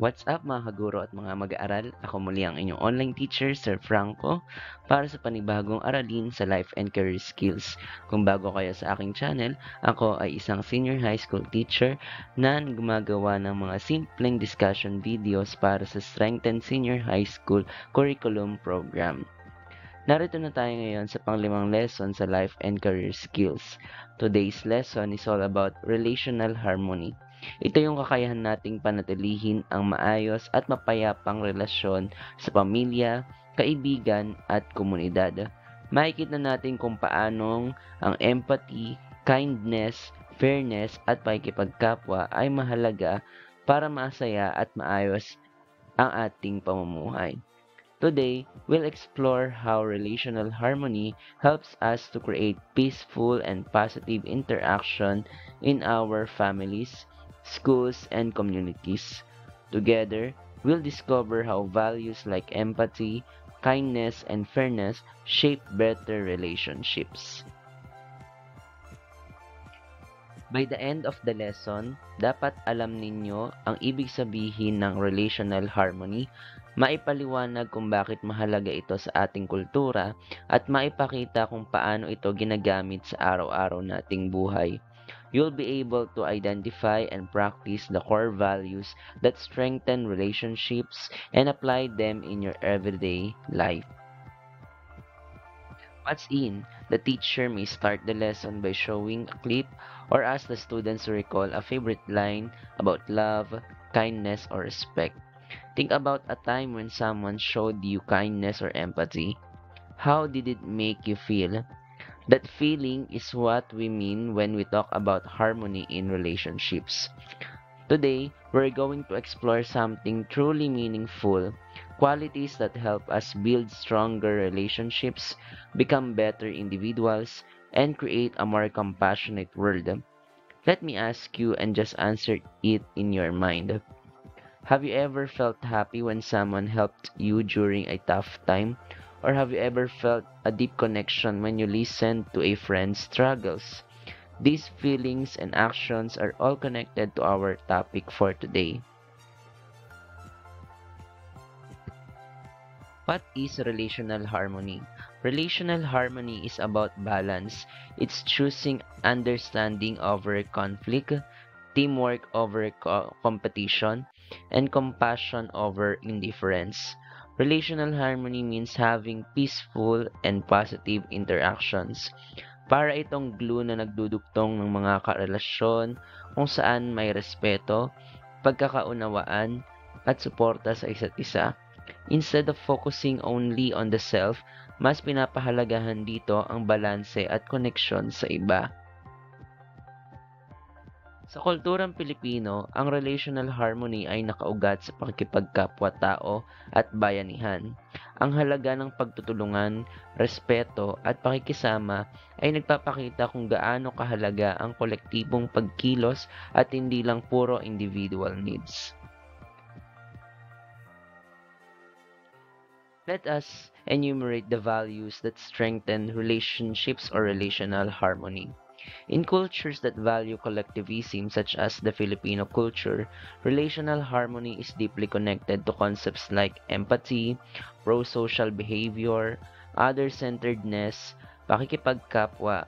What's up mga kaguro at mga mag-aaral? Ako muli ang inyong online teacher, Sir Franco, para sa panibagong aralin sa life and career skills. Kung bago kayo sa aking channel, ako ay isang senior high school teacher na gumagawa ng mga simpleng discussion videos para sa Strengthen Senior High School Curriculum Program. Narito na tayo ngayon sa panglimang lesson sa life and career skills. Today's lesson is all about relational harmony. Ito yung kakayahan nating panatilihin ang maayos at mapayapang relasyon sa pamilya, kaibigan at komunidad. Makikita natin kung paanong ang empathy, kindness, fairness at pakikipagkapwa ay mahalaga para masaya at maayos ang ating pamumuhay. Today, we'll explore how relational harmony helps us to create peaceful and positive interaction in our families, schools, and communities. Together, we'll discover how values like empathy, kindness, and fairness shape better relationships. By the end of the lesson, dapat alam ninyo ang ibig sabihin ng relational harmony, maipaliwanag kung bakit mahalaga ito sa ating kultura, at maipakita kung paano ito ginagamit sa araw-araw nating buhay. You'll be able to identify and practice the core values that strengthen relationships and apply them in your everyday life. What's in? The teacher may start the lesson by showing a clip or ask the students to recall a favorite line about love, kindness, or respect. Think about a time when someone showed you kindness or empathy. How did it make you feel? That feeling is what we mean when we talk about harmony in relationships. Today, we're going to explore something truly meaningful, qualities that help us build stronger relationships, become better individuals, and create a more compassionate world. Let me ask you and just answer it in your mind. Have you ever felt happy when someone helped you during a tough time? Or have you ever felt a deep connection when you listened to a friend's struggles? These feelings and actions are all connected to our topic for today. What is relational harmony? Relational harmony is about balance. It's choosing understanding over conflict, teamwork over competition, and compassion over indifference. Relational harmony means having peaceful and positive interactions. Para itong glue na nagdudugtong ng mga karelasyon kung saan may respeto, pagkakaunawaan, at suporta sa isa't isa. Instead of focusing only on the self, mas pinapahalagahan dito ang balanse at koneksyon sa iba. Sa kulturang Pilipino, ang relational harmony ay nakaugat sa pakikipagkapwa-tao at bayanihan. Ang halaga ng pagtutulungan, respeto at pakikisama ay nagpapakita kung gaano kahalaga ang kolektibong pagkilos at hindi lang puro individual needs. Let us enumerate the values that strengthen relationships or relational harmony. In cultures that value collectivism, such as the Filipino culture, relational harmony is deeply connected to concepts like empathy, pro-social behavior, other-centeredness, pakikipagkapwa,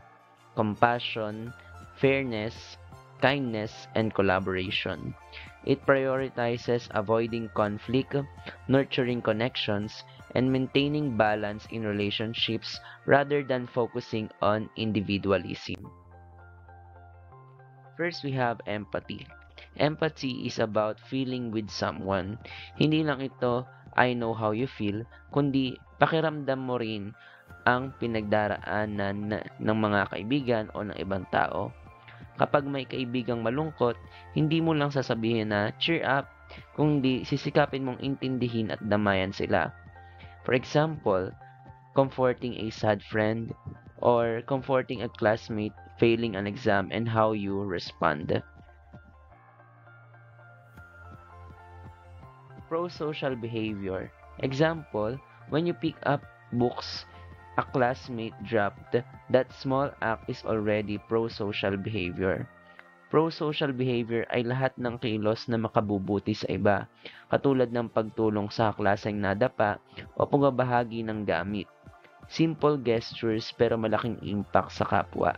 compassion, fairness, kindness, and collaboration. It prioritizes avoiding conflict, nurturing connections, and maintaining balance in relationships rather than focusing on individualism. First, we have empathy. Empathy is about feeling with someone. Hindi lang ito, I know how you feel, kundi pakiramdam mo rin ang pinagdaraanan ng mga kaibigan o ng ibang tao. Kapag may kaibigang malungkot, hindi mo lang sasabihin na cheer up, kundi sisikapin mong intindihin at damayan sila. For example, comforting a sad friend or comforting a classmate failing an exam and how you respond. Pro-social behavior. Example, when you pick up books a classmate dropped, that small act is already pro-social behavior. Pro-social behavior ay lahat ng kilos na makabubuti sa iba, katulad ng pagtulong sa klaseng nadapa o pagbabahagi ng gamit. Simple gestures pero malaking impact sa kapwa.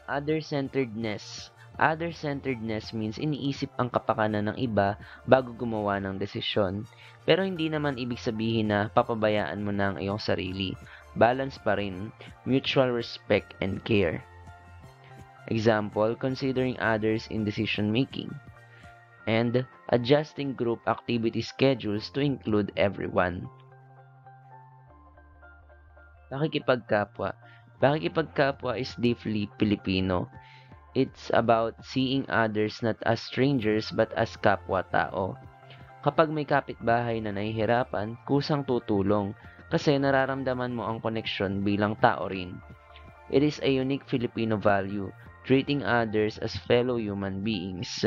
Other-centeredness. Other-centeredness means iniisip ang kapakanan ng iba bago gumawa ng desisyon. Pero hindi naman ibig sabihin na papabayaan mo na ang iyong sarili. Balance pa rin, mutual respect and care. Example, considering others in decision-making. And adjusting group activity schedules to include everyone. Pakikipagkapwa. Pakikipagkapwa is deeply Filipino. It's about seeing others not as strangers but as kapwa-tao. Kapag may kapitbahay na nahihirapan, kusang tutulong kasi nararamdaman mo ang koneksyon bilang tao rin. It is a unique Filipino value, treating others as fellow human beings.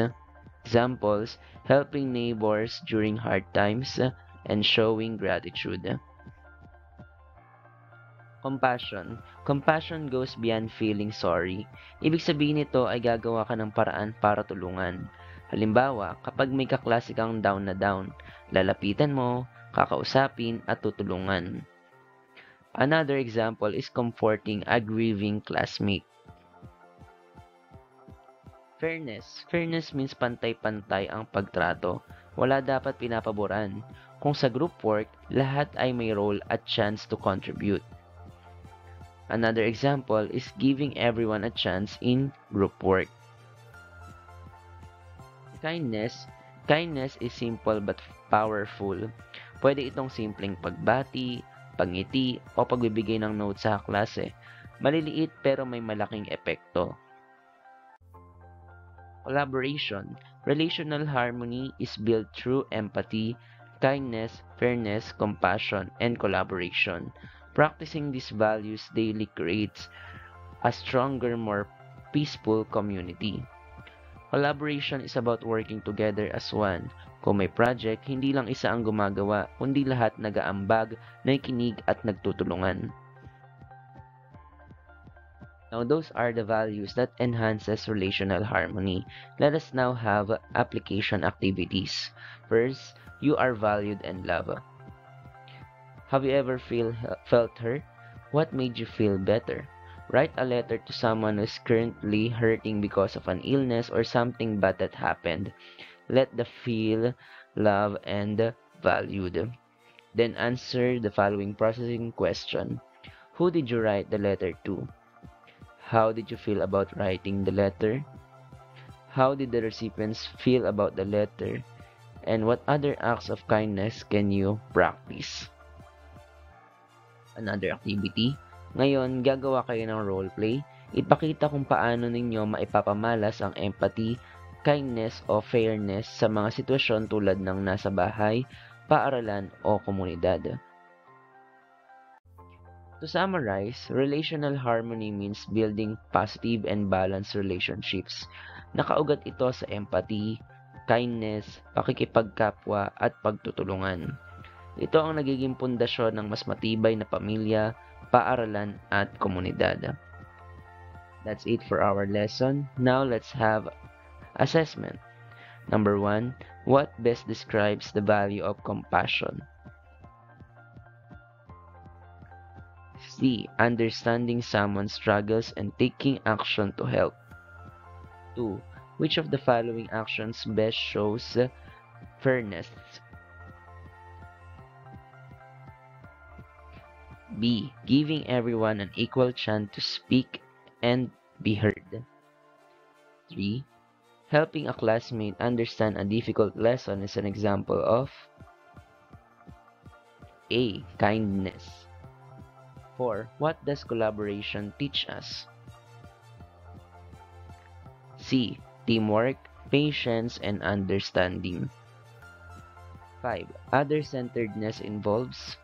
Examples, helping neighbors during hard times and showing gratitude. Compassion. Compassion goes beyond feeling sorry. Ibig sabihin nito ay gagawa ka ng paraan para tulungan. Halimbawa, kapag may kaklase kang down na down, lalapitan mo, kakausapin at tutulungan. Another example is comforting a grieving classmate. Fairness. Fairness means pantay-pantay ang pagtrato. Wala dapat pinapaboran. Kung sa group work, lahat ay may role at chance to contribute. Another example is giving everyone a chance in group work. Kindness. Kindness is simple but powerful. Pwede itong simpleng pagbati, pangiti, o pagbibigay ng notes sa klase. Maliliit pero may malaking epekto. Collaboration. Relational harmony is built through empathy, kindness, fairness, compassion, and collaboration. Practicing these values daily creates a stronger, more peaceful community. Collaboration is about working together as one. Kung may project, hindi lang isa ang gumagawa, kundi lahat nag-aambag, nakikinig at nagtutulungan. Now, those are the values that enhances relational harmony. Let us now have application activities. First, you are valued and loved. Have you ever felt hurt? What made you feel better? Write a letter to someone who is currently hurting because of an illness or something bad that happened. Let them feel loved and valued. Then answer the following processing question. Who did you write the letter to? How did you feel about writing the letter? How did the recipients feel about the letter? And what other acts of kindness can you practice? Another activity. Ngayon, gagawa kayo ng roleplay. Ipakita kung paano ninyo maipapamalas ang empathy, kindness o fairness sa mga sitwasyon tulad ng nasa bahay, paaralan o komunidad. To summarize, relational harmony means building positive and balanced relationships. Nakaugat ito sa empathy, kindness, pakikipagkapwa at pagtutulungan. Ito ang nagiging pundasyon ng mas matibay na pamilya, paaralan at komunidad. That's it for our lesson. Now let's have assessment. Number 1, what best describes the value of compassion? C. Understanding someone's struggles and taking action to help. 2. Which of the following actions best shows fairness? B. Giving everyone an equal chance to speak and be heard. 3. Helping a classmate understand a difficult lesson is an example of A. Kindness. 4. What does collaboration teach us? C. Teamwork, patience, and understanding. 5. Other-centeredness involves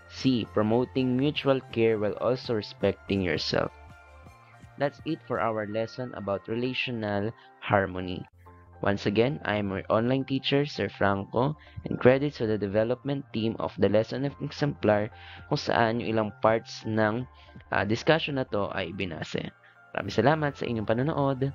C. Promoting mutual care while also respecting yourself. That's it for our lesson about relational harmony. Once again, I am your online teacher, Sir Franco, and credits to the development team of the Lesson of Exemplar kung saan yung ilang parts ng discussion na to ay binase. Maraming salamat sa inyong panonood.